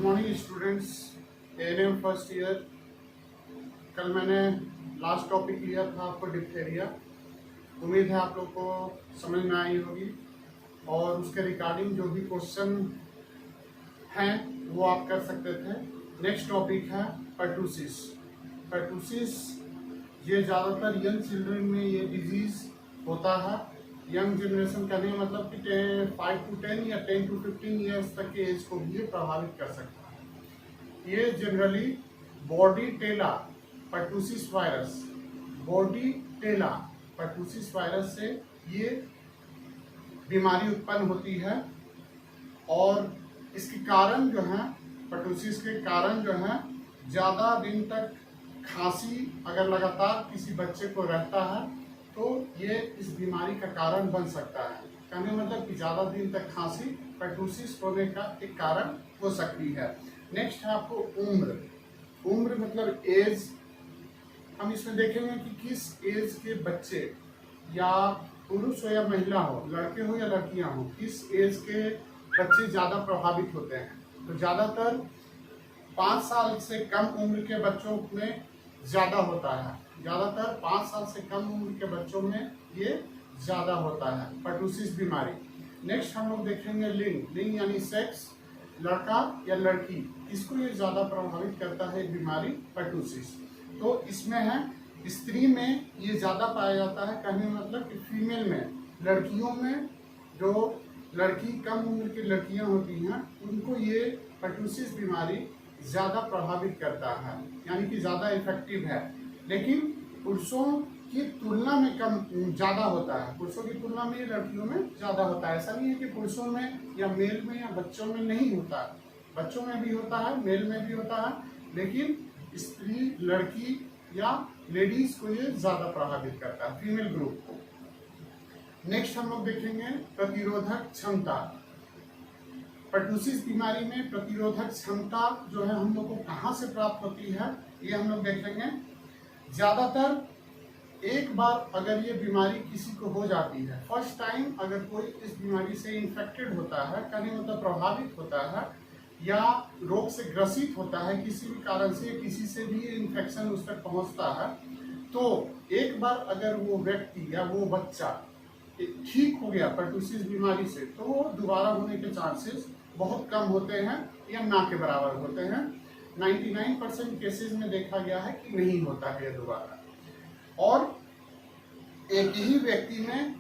Morning students, ANM first year. कल मैंने last topic लिया था आपको डिप्थेरिया। उम्मीद है आप लोग को समझ में आई होगी और उसके रिगार्डिंग जो भी क्वेश्चन हैं वो आप कर सकते थे। नेक्स्ट टॉपिक है पर्टूसिस। पर्टूसिस ये ज़्यादातर यंग चिल्ड्रन में ये डिजीज़ होता है। यंग जनरेशन कहने का मतलब कि 5 to 10 या 10 to 15 ईयर्स तक के एज को भी ये प्रभावित कर सकता है। ये generally Bordetella pertussis virus, Bordetella pertussis virus से ये बीमारी उत्पन्न होती है। और इसके कारण जो है, पर्टूसिस के कारण जो है, ज़्यादा दिन तक खांसी अगर लगातार किसी बच्चे को रहता है तो ये इस बीमारी का कारण बन सकता है। कहने मतलब कि ज़्यादा दिन तक खांसी पर्टूसिस होने का एक कारण हो सकती है। नेक्स्ट है आपको उम्र। उम्र मतलब एज। हम इसमें देखेंगे कि किस एज के बच्चे, या पुरुष हो या महिला हो, लड़के हो या लड़कियां हो, किस एज के बच्चे ज़्यादा प्रभावित होते हैं। तो ज़्यादातर 5 साल से कम उम्र के बच्चों में ज़्यादा होता है। ज़्यादातर 5 साल से कम उम्र के बच्चों में ये ज़्यादा होता है पर्टूसिस बीमारी। नेक्स्ट हम लोग देखेंगे लिंग। लिंग यानी सेक्स, लड़का या लड़की, इसको ये ज़्यादा प्रभावित करता है बीमारी पर्टूसिस। तो इसमें है स्त्री में ये ज़्यादा पाया जाता है। कहने मतलब कि फीमेल में, लड़कियों में, जो लड़की कम उम्र की लड़कियां होती हैं उनको ये पर्टूसिस बीमारी ज़्यादा प्रभावित करता है, यानी कि ज़्यादा इफेक्टिव है। लेकिन पुरुषों की तुलना में कम ज़्यादा होता है। पुरुषों की तुलना में लड़कियों में ज़्यादा होता है। ऐसा नहीं है कि पुरुषों में या मेल में या बच्चों में नहीं होता है, बच्चों में भी होता है, मेल में भी होता है, लेकिन स्त्री, लड़की या लेडीज को ये ज़्यादा प्रभावित करता है, फीमेल ग्रुप को। नेक्स्ट हम लोग देखेंगे प्रतिरोधक क्षमता। पर्टूसिस बीमारी में प्रतिरोधक क्षमता जो है हम लोग को कहाँ से प्राप्त होती है, ये हम लोग देखेंगे। ज़्यादातर एक बार अगर ये बीमारी किसी को हो जाती है, फर्स्ट टाइम अगर कोई इस बीमारी से इन्फेक्टेड होता है, कहने मतलब प्रभावित होता है या रोग से ग्रसित होता है, किसी भी कारण से किसी से भी इन्फेक्शन उस तक पहुँचता है, तो एक बार अगर वो व्यक्ति या वो बच्चा ठीक हो गया पर्टूसिस बीमारी से, तो वो दोबारा होने के चांसेस बहुत कम होते हैं या ना के बराबर होते हैं। 99% केसेस में देखा गया है कि नहीं होता है दोबारा, और एक ही व्यक्ति में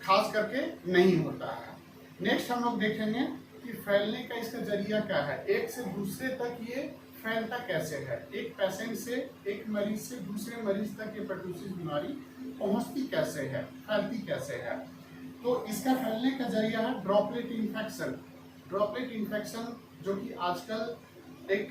खास करके नहीं होता है। नेक्स्ट हम लोग देखेंगे कि फैलने का इसका जरिया क्या है, एक से दूसरे तक ये फैलता कैसे है। एक पेशेंट से, एक मरीज से दूसरे मरीज तक ये पर्टूसिस बीमारी पहुंचती कैसे है, फैलती कैसे है। तो इसका फैलने का जरिया है ड्रॉपलेट इन्फेक्शन। ड्रॉपलेट इन्फेक्शन जो कि आजकल एक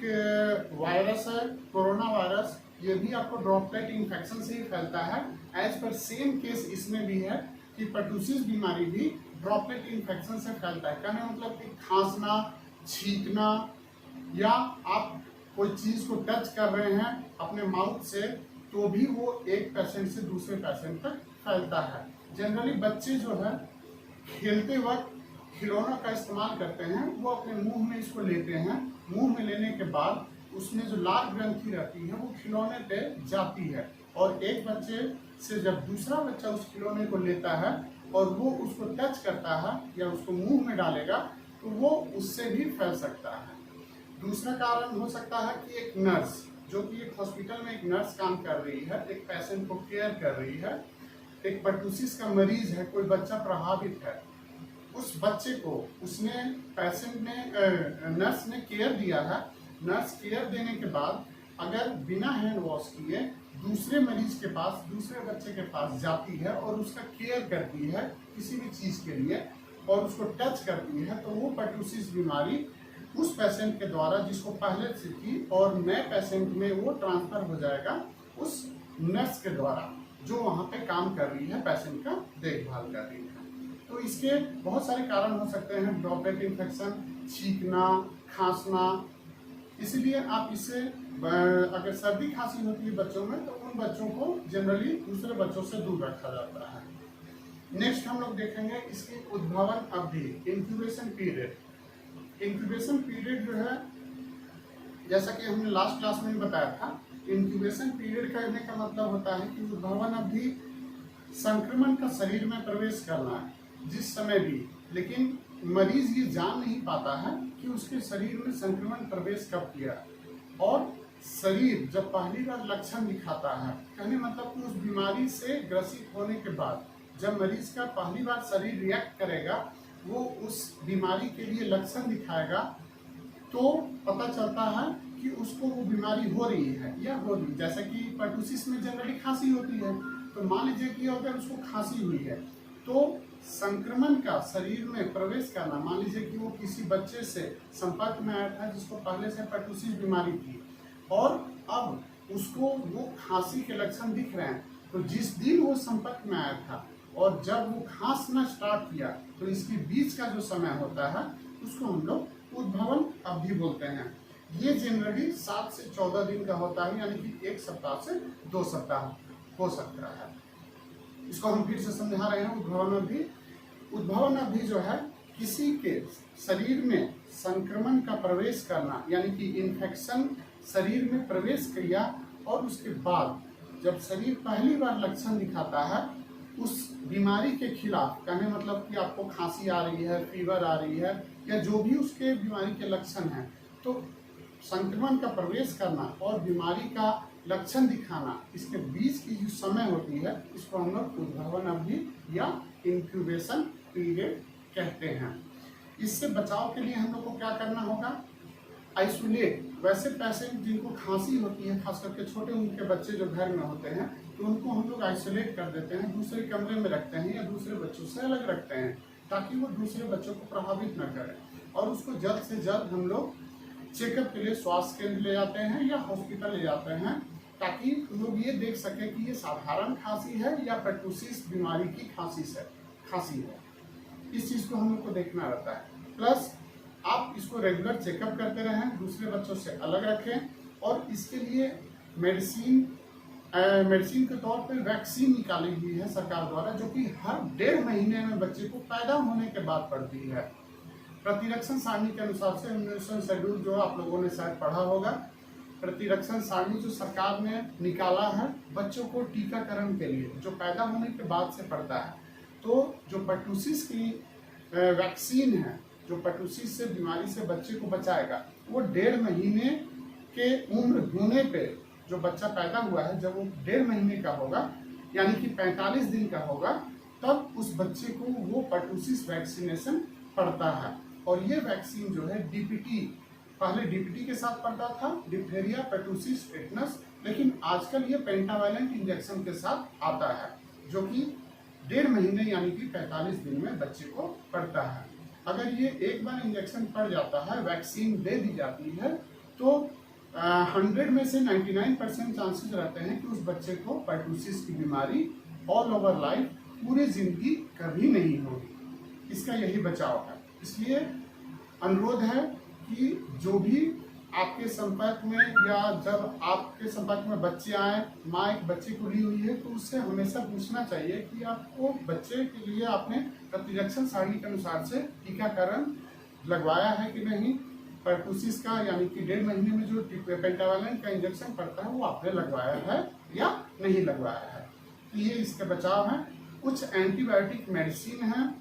वायरस है, कोरोना वायरस, ये भी आपको ड्रॉपलेट इन्फेक्शन से ही फैलता है। एज पर सेम केस इसमें भी है कि पर्टूसिस बीमारी भी ड्रॉपलेट इन्फेक्शन से फैलता है। कहने मतलब कि खांसना, छींकना, या आप कोई चीज़ को टच कर रहे हैं अपने माउथ से, तो भी वो एक पेशेंट से दूसरे पेशेंट तक फैलता है। जनरली बच्चे जो है खेलते वक्त खिलौनों का इस्तेमाल करते हैं, वो अपने मुंह में इसको लेते हैं। मुंह में लेने के बाद उसमें जो लाल ग्रंथि रहती है वो खिलौने पे जाती है, और एक बच्चे से जब दूसरा बच्चा उस खिलौने को लेता है और वो उसको टच करता है या उसको मुंह में डालेगा, तो वो उससे भी फैल सकता है। दूसरा कारण हो सकता है कि एक नर्स, जो कि एक हॉस्पिटल में एक नर्स काम कर रही है, एक पेशेंट को केयर कर रही है, एक पर्टूसिस का मरीज है, कोई बच्चा प्रभावित है, उस बच्चे को उसने, पेशेंट ने, नर्स ने केयर दिया है। नर्स केयर देने के बाद अगर बिना हैंड वॉश किए दूसरे मरीज के पास, दूसरे बच्चे के पास जाती है और उसका केयर करती है किसी भी चीज़ के लिए, और उसको टच करती है, तो वो पर्टूसिस बीमारी उस पेशेंट के द्वारा, जिसको पहले से थी, और नए पेशेंट में वो ट्रांसफर हो जाएगा उस नर्स के द्वारा, जो वहाँ पे काम कर रही है, पेशेंट का देखभाल कर रही है। तो इसके बहुत सारे कारण हो सकते हैं, ड्रॉपलेट इन्फेक्शन, छींकना, खांसना। इसलिए आप इससे, अगर सर्दी खांसी होती है बच्चों में, तो उन बच्चों को जनरली दूसरे बच्चों से दूर रखा जाता है। नेक्स्ट हम लोग देखेंगे इसकी उद्भवन अवधि, इंक्यूबेशन पीरियड। इंक्यूबेशन पीरियड जो है जैसा कि हमने लास्ट क्लास में भी बताया था, इंक्यूबेशन पीरियड करने का मतलब होता है कि उद्भवन अवधि संक्रमण का शरीर में प्रवेश करना है जिस समय भी, लेकिन मरीज ये जान नहीं पाता है कि उसके शरीर में संक्रमण प्रवेश कब किया। और शरीर जब पहली बार लक्षण दिखाता है, कहने मतलब कि उस बीमारी से ग्रसित होने के बाद जब मरीज का पहली बार शरीर रिएक्ट करेगा, वो उस बीमारी के लिए लक्षण दिखाएगा, तो पता चलता है कि उसको वो बीमारी हो रही है या हो रही। जैसे कि पर्टुसिस में जनरली खांसी होती है, तो मान लीजिए कि अगर उसको खांसी हुई है तो संक्रमण का शरीर में प्रवेश करना, मान लीजिए कि वो किसी बच्चे से संपर्क में आया था जिसको पहले से पर्टुसिस बीमारी थी और अब उसको वो खांसी के लक्षण दिख रहे हैं, तो जिस दिन वो संपर्क में आया था और जब वो खांसना स्टार्ट किया, तो इसके बीच का जो समय होता है उसको हम लोग उद्भवन अवधि बोलते हैं। ये जनरली 7 से 14 दिन का होता है, यानी कि 1 सप्ताह से 2 सप्ताह हो सकता है। इसको हम फिर से समझा रहे हैं। उद्भवन अवधि जो है किसी के शरीर में संक्रमण का प्रवेश करना, यानी कि इन्फेक्शन शरीर में प्रवेश किया और उसके बाद जब शरीर पहली बार लक्षण दिखाता है उस बीमारी के खिलाफ, कहने मतलब कि आपको खांसी आ रही है, फीवर आ रही है या जो भी उसके बीमारी के लक्षण हैं, तो संक्रमण का प्रवेश करना और बीमारी का लक्षण दिखाना, इसके बीच की जो समय होती है इसको हम लोग उद्भवन अवधि या इंक्यूबेशन पीरियड कहते हैं। इससे बचाव के लिए हम लोग को क्या करना होगा? आइसोलेट। वैसे पेशेंट जिनको खांसी होती है, खास करके छोटे उनके बच्चे जो घर में होते हैं, तो उनको हम लोग आइसोलेट कर देते हैं, दूसरे कमरे में रखते हैं या दूसरे बच्चों से अलग रखते हैं ताकि वो दूसरे बच्चों को प्रभावित न करें। और उसको जल्द से जल्द हम लोग चेकअप के लिए स्वास्थ्य केंद्र ले जाते हैं या हॉस्पिटल ले जाते हैं, ताकि लोग ये देख सके कि ये साधारण खांसी है या पर्टुसिस बीमारी की खांसी है। इस चीज़ को हम लोग को देखना रहता है। प्लस आप इसको रेगुलर चेकअप करते रहें, दूसरे बच्चों से अलग रखें, और इसके लिए मेडिसिन के तौर पर वैक्सीन निकाली हुई है सरकार द्वारा, जो कि हर 1.5 महीने में बच्चे को पैदा होने के बाद पड़ती है। प्रतिरक्षण सारणी के अनुसार से इम्यूनेशन शेड्यूल जो आप लोगों ने शायद पढ़ा होगा, प्रतिरक्षण सारणी जो सरकार ने निकाला है बच्चों को टीकाकरण के लिए, जो पैदा होने के बाद से पड़ता है। तो जो पर्टुसिस की वैक्सीन है, जो पर्टुसिस से बीमारी से बच्चे को बचाएगा, वो 1.5 महीने के उम्र होने पे जो बच्चा पैदा हुआ है, जब वो 1.5 महीने का होगा यानी कि 45 दिन का होगा, तब उस बच्चे को वो पर्टुसिस वैक्सीनेशन पड़ता है। और ये वैक्सीन जो है डीपीटी, पहले डीपीटी के साथ पड़ता था, डिप्थेरिया, पर्टुसिस, टेटनस, लेकिन आजकल ये पेंटावैलेंट इंजेक्शन के साथ आता है, जो कि 1.5 महीने यानी कि 45 दिन में बच्चे को पड़ता है। अगर ये एक बार इंजेक्शन पड़ जाता है, वैक्सीन दे दी जाती है, तो 100 में से 99% चांसेस रहते हैं कि उस बच्चे को पर्टुसिस की बीमारी ऑल ओवर लाइफ, पूरी जिंदगी कभी नहीं होगी। इसका यही बचाव है। इसलिए अनुरोध है कि जो भी आपके संपर्क में या जब आपके संपर्क में बच्चे आए, माँ एक बच्चे को ली हुई है, तो उससे हमेशा पूछना चाहिए कि आपको बच्चे के लिए आपने प्रतिरक्षण सारणी के अनुसार से टीकाकरण लगवाया है कि नहीं, पर्टुसिस का यानी कि 1.5 महीने में जो पेंटावैलेंट का इंजेक्शन पड़ता है वो आपने लगवाया है या नहीं लगवाया है। तो ये इसके बचाव है। कुछ एंटीबायोटिक मेडिसिन हैं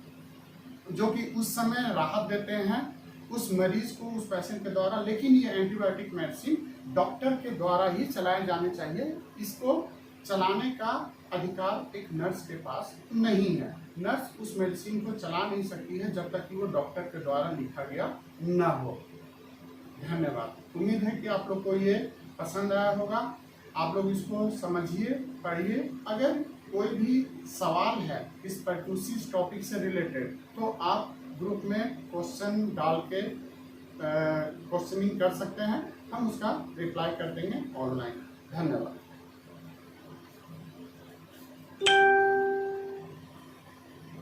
जो कि उस समय राहत देते हैं उस मरीज को, उस पेशेंट के द्वारा, लेकिन ये एंटीबायोटिक मेडिसिन डॉक्टर के द्वारा ही चलाए जाने चाहिए। इसको चलाने का अधिकार एक नर्स के पास नहीं है। नर्स उस मेडिसिन को चला नहीं सकती है जब तक कि वो डॉक्टर के द्वारा लिखा गया न हो। धन्यवाद। उम्मीद है कि आप लोग को ये पसंद आया होगा। आप लोग इसको समझिए, पढ़िए। अगर कोई भी सवाल है इस पर्टुसिस टॉपिक से रिलेटेड, तो आप ग्रुप में क्वेश्चन डाल के क्वेश्चनिंग कर सकते हैं, हम उसका रिप्लाई कर देंगे ऑनलाइन। धन्यवाद।